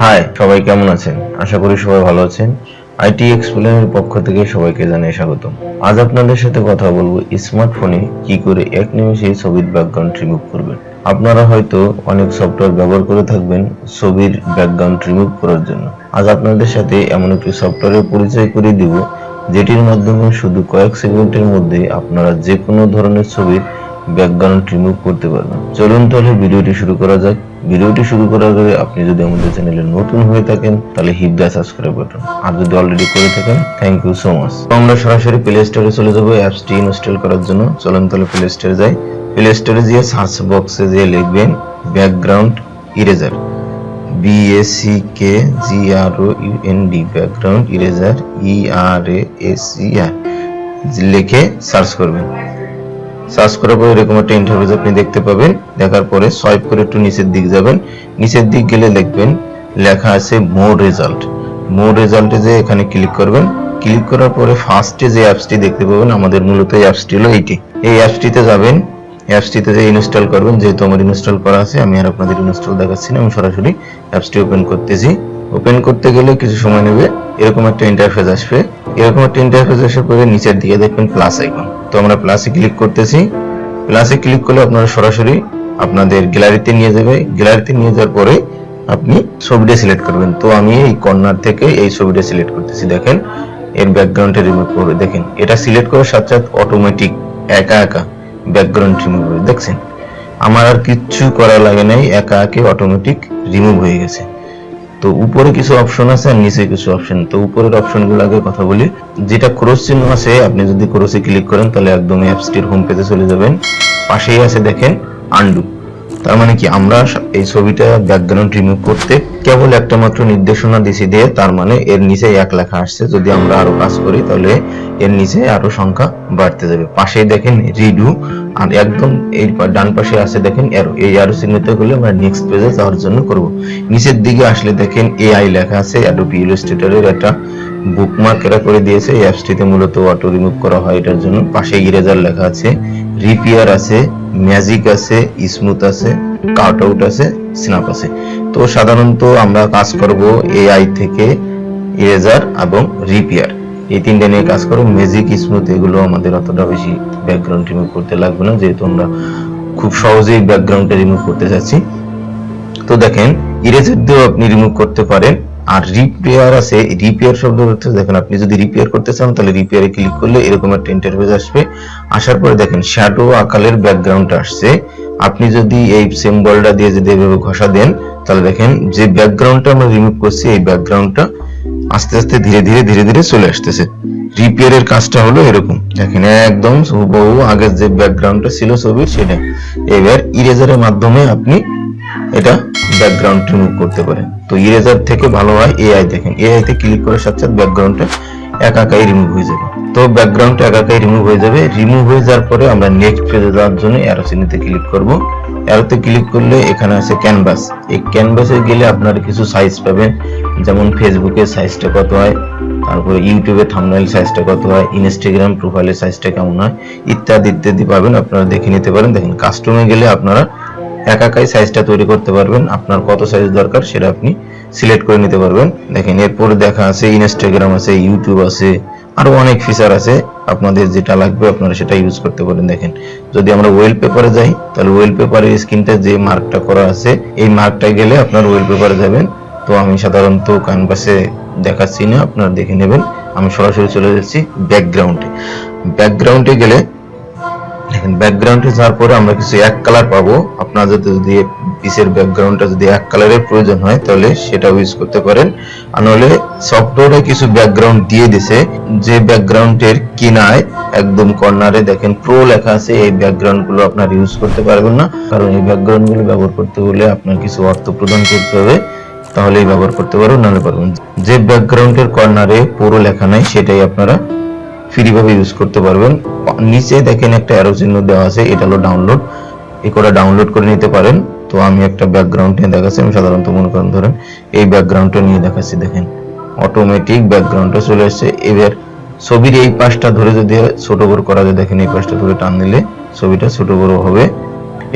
High, সবাই কেমন আছেন? আশা করি সবাই ভালো আছেন। আইটি এক্সপ্লেনের পক্ষ থেকে সবাইকে জানাই স্বাগতম। আজ আপনাদের সাথে কথা বলবো স্মার্টফোনে কি করে এক নিমেষে ছবির ব্যাকগ্রাউন্ড রিমুভ করবেন। আপনারা হয়তো অনেক সফটওয়্যার ব্যবহার করে থাকবেন ছবির ব্যাকগ্রাউন্ড রিমুভ করার জন্য। আজ আপনাদের সাথে এমন একটি সফটওয়্যারের পরিচয় করিয়ে দিব যেটির মাধ্যমে শুধু কয়েক সেকেন্ডের মধ্যে আপনারা যে কোনো ধরনের ছবির ব্যাকগ্রাউন্ড রিমুভ করতে পারবেন। চলুন তাহলে ভিডিওটি শুরু করা যাক। ভিডিওটি শুরু করার আগে আপনি যদি আমাদের চ্যানেলে নতুন হয়ে থাকেন তাহলে হিট দ্য সাবস্ক্রাইব বাটন, আর যদি অলরেডি করে থাকেন থ্যাংক ইউ সো মাচ। আমরা সরাসরি প্লে স্টোরে চলে যাব অ্যাপসটি ইনস্টল করার জন্য। চলুন তাহলে প্লে স্টোরে যাই। প্লে স্টোরে গিয়ে সার্চ বক্সে গিয়ে লিখবেন background eraser, BACKGROUND, background eraser, ERASER লিখে সার্চ করবেন। সার্চ করার পর এরকম একটা ইন্টারফেস আপনি দেখতে পাবেন। দেখার পরে সোয়াইপ করে একটু নিচের দিক যাবেন। নিচের দিক গেলে দেখবেন লেখা আছে মোর রেজাল্ট। মোর রেজাল্টে যে এখানে ক্লিক করবেন। ক্লিক করার পরে ফার্স্টে যে অ্যাপসটি দেখতে পাবেন, আমাদের মূলত এই অ্যাপসটি হলো এইটি। এই অ্যাপসটিতে যাবেন, অ্যাপসটিতে যে ইনস্টল করবেন। যেহেতু আমার ইনস্টল করা আছে, আমি আর আপনাদের ইনস্টল দেখাচ্ছি না, আমি সরাসরি অ্যাপসটি ওপেন করতেছি। ওপেন করতে গেলে কিছু সময় নেবে। এরকম একটা ইন্টারফেস আসবে। এরকম একটা ইন্টারফেস আসার পরে নিচের দিকে দেখবেন প্লাস আইকন। তো আমরা প্লাসে ক্লিক করতেছি। প্লাসে ক্লিক করলে আপনারা সরাসরি আপনাদের গ্যালারিতে নিয়ে যাবে। গ্যালারিতে নিয়ে যাওয়ার পরে আপনি ছবিটা সিলেক্ট করবেন। তো আমি এই কর্নার থেকে এই ছবিটা সিলেক্ট করতেছি। দেখেন এর ব্যাকগ্রাউন্ডটা রিমুভ করবে। দেখেন এটা সিলেক্ট করার সাথে সাথে অটোমেটিক একা একা ব্যাকগ্রাউন্ড রিমুভ হবে। দেখছেন আমার আর কিচ্ছু করা লাগে নাই, একা একা অটোমেটিক রিমুভ হয়ে গেছে। তো উপরে কিছু অপশন আছে আর নিচে কিছু অপশন। তো উপরের অপশনগুলো আগে কথা বলি। যেটা ক্রস চিহ্ন আছে, আপনি যদি ক্রসে ক্লিক করেন তাহলে একদম অ্যাপসটির হোম পেজে চলে যাবেন। পাশেই আছে দেখেন আনডু। তার মানে কি আমরা এই ছবিটা ব্যাকগ্রাউন্ড রিমুভ করতে কেবল একটা মাত্র নির্দেশনা দিছি দিয়ে, তার মানে এর নিচে এক লেখা আসছে। যদি আমরা আরো কাজ করি তাহলে এর নিচে আরো সংখ্যা বাড়তে যাবে। পাশেই দেখেন রিডু, আর একদম এই ডান পাশে আছে দেখেন অ্যারো। এই অ্যারো চিহ্নিত করলে আমরা নেক্সট পেজে যাওয়ার জন্য করব। নিচের দিকে আসলে দেখেন এআই লেখা আছে। অ্যাডোবি ইলাস্ট্রেটরের একটা বুকমার্ক এরা করে দিয়েছে। এই অ্যাপসটিতে মূলত অটো রিমুভ করা হয় এটার জন্য। পাশে ইরেজার লেখা আছে, রিপেয়ার আছে, ম্যাজিক আছে, স্মুথ আছে, কাট আউট আছে, স্ন্যাপ আছে। তো সাধারণত আমরা কাজ করব এআই থেকে ইরেজার এবং রিপেয়ার, এই তিনটা নিয়ে কাজ করব। ম্যাজিক, স্মুথ এগুলো আমাদের অতটা বেশি ব্যাকগ্রাউন্ড রিমুভ করতে লাগবে না, যেহেতু আমরা খুব সহজেই ব্যাকগ্রাউন্ডটা রিমুভ করতে চাচ্ছি। তো দেখেন ইরেজার দিয়েও আপনি রিমুভ করতে পারেন। আর রিপেয়ার আছে। রিপেয়ার শব্দ হচ্ছে, দেখেন আপনি যদি রিপেয়ার করতে চান তাহলে রিপেয়ারে ক্লিক করলে এরকম একটা ইন্টারফেস আসবে। আসার পরে দেখেন শ্যাডো আকারের ব্যাকগ্রাউন্ড আসছে। আপনি যদি এই সিম্বলটা দিয়ে যদি এভাবে ঘষা দেন তাহলে দেখেন যে ব্যাকগ্রাউন্ডটা আমরা রিমুভ করছি এই ব্যাকগ্রাউন্ডটা আস্তে আস্তে ধীরে ধীরে ধীরে ধীরে চলে আসতেছে। রিপেয়ারের কাজটা হলো এরকম, দেখেন একদম হুবহু আগের যে ব্যাকগ্রাউন্ডটা ছিল ছবির সেটা। এবার ইরেজারের মাধ্যমে আপনি এটা ব্যাকগ্রাউন্ড রিমুভ করতে পারেন। তো ইরেজার থেকে ভালো হয় এআই। দেখেন এআই তে ক্লিক করার সাথে সাথে ব্যাকগ্রাউন্ডটা একাকাই রিমুভ হয়ে যাবে। তো ব্যাকগ্রাউন্ডটা একাকাই রিমুভ হয়ে যাবে। রিমুভ হয়ে যাওয়ার পরে আমরা নেক্সট পেজে যাওয়ার জন্য অ্যারো চিহ্নতে ক্লিক করব। অ্যারোতে ক্লিক করলে এখানে আছে ক্যানভাস। এই ক্যানভাসে গেলে আপনারা কিছু সাইজ পাবেন, যেমন ফেসবুকের সাইজটা কত হয়, তারপরে ইউটিউবে থাম্বনেল সাইজটা কত হয়, ইনস্টাগ্রাম প্রোফাইলের সাইজটা কেমন হয়, ইত্যাদি ইত্যাদি পাবেন। আপনারা দেখে নিতে পারেন। দেখেন কাস্টমে গেলে আপনারা একাকাই সাইজটা তৈরি করতে পারবেন। আপনার কত সাইজ দরকার সেটা আপনি সিলেক্ট করে নিতে পারবেন। দেখেন এরপরে দেখা আছে ইনস্টাগ্রাম আছে, ইউটিউব আছে, আরো অনেক ফিচার আছে। আপনাদের যেটা লাগবে আপনারা সেটা ইউজ করতে পারেন। দেখেন যদি আমরা ওয়েলপেপারে যাই তাহলে ওয়েলপেপারের স্ক্রিনটা যে মার্কটা করা আছে এই মার্কটা গেলে আপনার ওয়েলপেপারে যাবেন। তো আমি সাধারণত ক্যানভাসে দেখাচ্ছি না, আপনারা দেখে নেবেন। আমি সরাসরি চলে যাচ্ছি ব্যাকগ্রাউন্ডে। ব্যাকগ্রাউন্ডে গেলে দেখেন ব্যাকগ্রাউন্ডে যাওয়ার পরে আমরা কিছু এক কালার পাবো। আপনার যদি পিসের ব্যাকগ্রাউন্ডটা যদি এক কালারের প্রয়োজন হয় তাহলে সেটা ইউজ করতে পারেন। আর নাহলে সফটওয়্যারে কিছু ব্যাকগ্রাউন্ড দিয়ে দিছে, যে ব্যাকগ্রাউন্ডের কিনায় একদম কর্নারে দেখেন প্রো লেখা আছে। এই ব্যাকগ্রাউন্ডগুলো আপনার ইউজ করতে পারবেন না, কারণ এই ব্যাকগ্রাউন্ডগুলো ব্যবহার করতে হলে আপনার কিছু অর্থ প্রদান করতে হবে, তাহলেই ব্যবহার করতে পারবেন, নাহলে পারবেন। যে ব্যাকগ্রাউন্ডের কর্নারে পুরো লেখা নাই সেটাই আপনারা ফ্রি ভাবে ইউজ করতে পারবেন। নিচে দেখেন একটা অ্যারো চিহ্ন দেওয়া আছে, এটা হলো ডাউনলোড। এটা ডাউনলোড করে নিতে পারেন। তো আমি একটা ব্যাকগ্রাউন্ড নিয়ে দেখাচ্ছি। আমি সাধারণত মনে করেন ধরেন এই ব্যাকগ্রাউন্ডটা নিয়ে দেখাচ্ছি। দেখেন অটোমেটিক ব্যাকগ্রাউন্ডটা চলে আসছে। এবার ছবির এই পাশটা ধরে যদি ছোট বড় করা যায়, দেখেন এই পাশটা ধরে টান দিলে ছবিটা ছোট বড় হবে।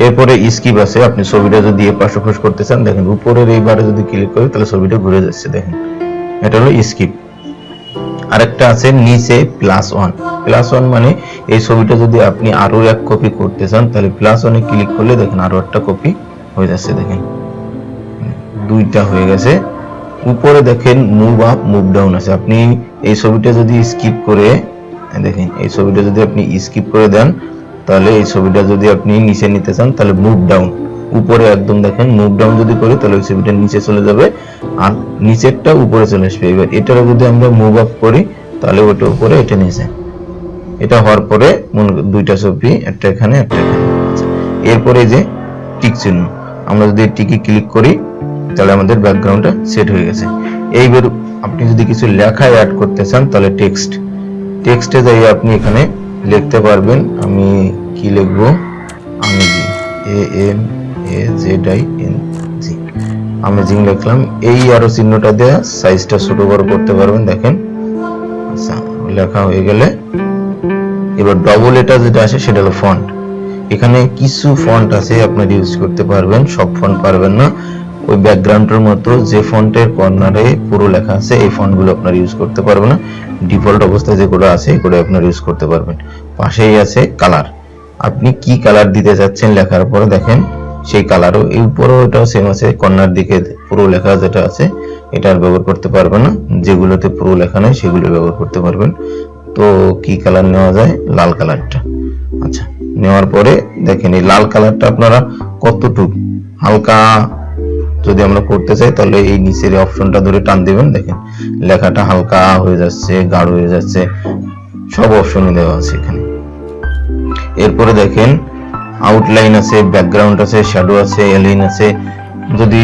এরপরে স্কিপ আছে, আপনি ছবিটা যদি এ পাশে ওপাশ করতে চান দেখেন উপরের এইবারে যদি ক্লিক করি তাহলে ছবিটা ঘুরে যাচ্ছে দেখেন, এটা হলো স্কিপ। আরেকটা আছে নিচে +1 মানে এই ছবিটা যদি আপনি আরো এক কপি করতে চান তাহলে +1 এ ক্লিক করলে দেখেন আরো একটা কপি হয়ে যাচ্ছে দেখেন, দুইটা হয়ে গেছে। উপরে দেখেন মুভ আপ মুভ ডাউন আছে, আপনি এই ছবিটা যদি স্কিপ করে দেখেন, এই ছবিটা যদি আপনি স্কিপ করে দেন তাহলে এই ছবিটা যদি আপনি নিচে নিতে চান তাহলে মুভ ডাউন, উপরে একদম দেখেন মুভ ডাউন যদি করি তাহলে ওই ছবিটা নিচে চলে যাবে আর নিচেরটা উপরে চলে আসবে। এবার এটারও যদি আমরা মুভ আপ করি তাহলে ওটা উপরে এটা নিচে, এটা হওয়ার পরে দুইটা ছবি, একটা এখানে একটা এখানে। এরপরে যে টিক চিহ্ন, আমরা যদি টিকে ক্লিক করি তাহলে আমাদের ব্যাকগ্রাউন্ডটা সেট হয়ে গেছে। এইবার আপনি যদি কিছু লেখা অ্যাড করতে চান তাহলে টেক্সটে যাই আপনি এখানে লিখতে পারবেন। আমি কি লিখবো, আমেজিং লিখলাম। এই আরো চিহ্নটা দিয়ে সাইজটা ছোট বড় করতে পারবেন দেখেন। আচ্ছা, লেখা হয়ে গেলে এবার ডবল এটা যেটা আছে সেটা হলো ফন্ট। এখানে কিছু ফন্ট আছে আপনারা ইউজ করতে পারবেন, সব ফন্ট পারবেন না। ওই ব্যাকগ্রাউন্ডের মতো যে ফন্টের কর্নারে পুরো লেখা আছে এই ফন্টগুলো আপনারা ইউজ করতে পারবেন না, ডিফল্ট অবস্থায় যেগুলো আছে এগুলো আপনারা ইউজ করতে পারবেন। পাশেই আছে কালার, আপনি কি কালার দিতে যাচ্ছেন লেখার পরে দেখেন সেই কালারও এই উপরেও এটাও সেম আছে, কর্নার দিকে পুরো লেখা যেটা আছে এটা আর ব্যবহার করতে পারবেন না, যেগুলোতে পুরো লেখা নেই সেগুলো ব্যবহার করতে পারবেন। তো কি কালার নেওয়া যায়, লাল কালারটা। আচ্ছা, নেওয়ার পরে দেখেন এই লাল কালারটা আপনারা কতটুকু হালকা যদি আমরা করতে চাই তাহলে এই নিচের অপশনটা ধরে টান দিবেন, দেখেন লেখাটা হালকা হয়ে যাচ্ছে, গাঢ় হয়ে যাচ্ছে, সব অপশনই দেওয়া আছে এখানে। এরপরে দেখেন আউটলাইন আছে, ব্যাকগ্রাউন্ড আছে, শ্যাডো আছে, এলাইন আছে। যদি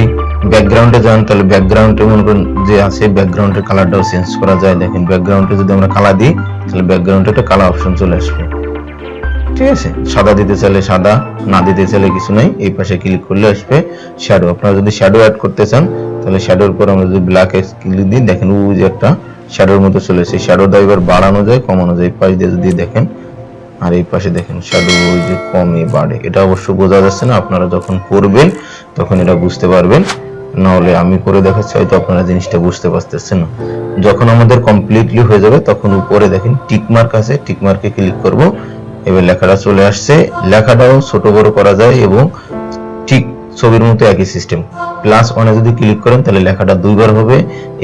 ব্যাকগ্রাউন্ডে যান তাহলে ব্যাকগ্রাউন্ডে মনে করেন যে আছে ব্যাকগ্রাউন্ডের কালারটাও চেঞ্জ করা যায়। দেখেন ব্যাকগ্রাউন্ডে যদি আমরা কালার দিই তাহলে ব্যাকগ্রাউন্ডে একটা কালার অপশন চলে আসবে, ঠিক আছে। সাদা দিতে চাইলে সাদা, না দিতে চাইলে কিছু নাই, এই পাশে ক্লিক করলে আসবে শ্যাডো। আপনারা যদি শ্যাডো অ্যাড করতে চান তাহলে শ্যাডোর পর আমরা যদি ব্ল্যাক ক্লিক দিই দেখেন ও যে একটা শ্যাডোর মতো চলে এসেছে। শ্যাডোটা এবার বাড়ানো যায় কমানো যায়, পাশ দিয়ে যদি দেখেন, আর এই পাশে দেখেন শ্যাডো ওই যে কমে বাড়ে, এটা অবশ্য বোঝা যাচ্ছে না, আপনারা যখন করবেন তখন এটা বুঝতে পারবেন, নাহলে আমি করে দেখাচ্ছি হয়তো আপনারা জিনিসটা বুঝতে পারতেছেন না। যখন আমাদের কমপ্লিটলি হয়ে যাবে তখন উপরে দেখেন টিক মার্ক আছে, টিক মার্কে ক্লিক করব, এবার লেখাটা চলে আসছে। লেখাটাও ছোট বড় করা যায় এবং ঠিক ছবির মতো একই সিস্টেম। +1 যদি ক্লিক করেন তাহলে লেখাটা দুইবার হবে,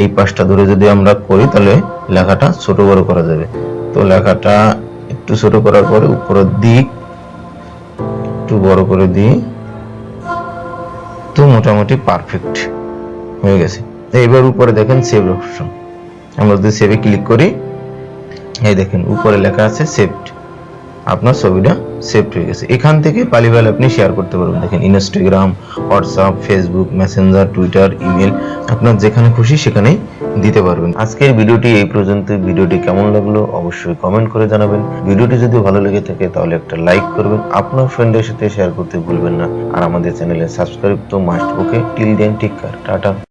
এই পাশটা ধরে যদি আমরা করি তাহলে লেখাটা ছোট বড় করা যাবে। তো লেখাটা একটু ছোট করার পরে উপরের দিক একটু বড় করে দিই, তো মোটামুটি পারফেক্ট হয়ে গেছে। এবার উপরে দেখেন সেভ অপশন, আমরা যদি সেভে ক্লিক করি এই দেখেন উপরে লেখা আছে সেভড, আপনার ছবিটা সেভ হয়ে গেছে। এখান থেকে পালিবাল আপনি শেয়ার করতে পারবেন, দেখেন Instagram, WhatsApp, Facebook, Messenger, Twitter, email, আপনার যেখানে খুশি সেখানেই দিতে পারবেন। আজকের ভিডিওটি এই পর্যন্ত। ভিডিওটি কেমন লাগলো অবশ্যই কমেন্ট করে জানাবেন। ভিডিওটি যদি ভালো লেগে থাকে তাহলে একটা লাইক করবেন, আপনার ফ্রেন্ডের সাথে শেয়ার করতে ভুলবেন না, আর আমাদের চ্যানেলে সাবস্ক্রাইব তো must. Okay, till then take care, tata.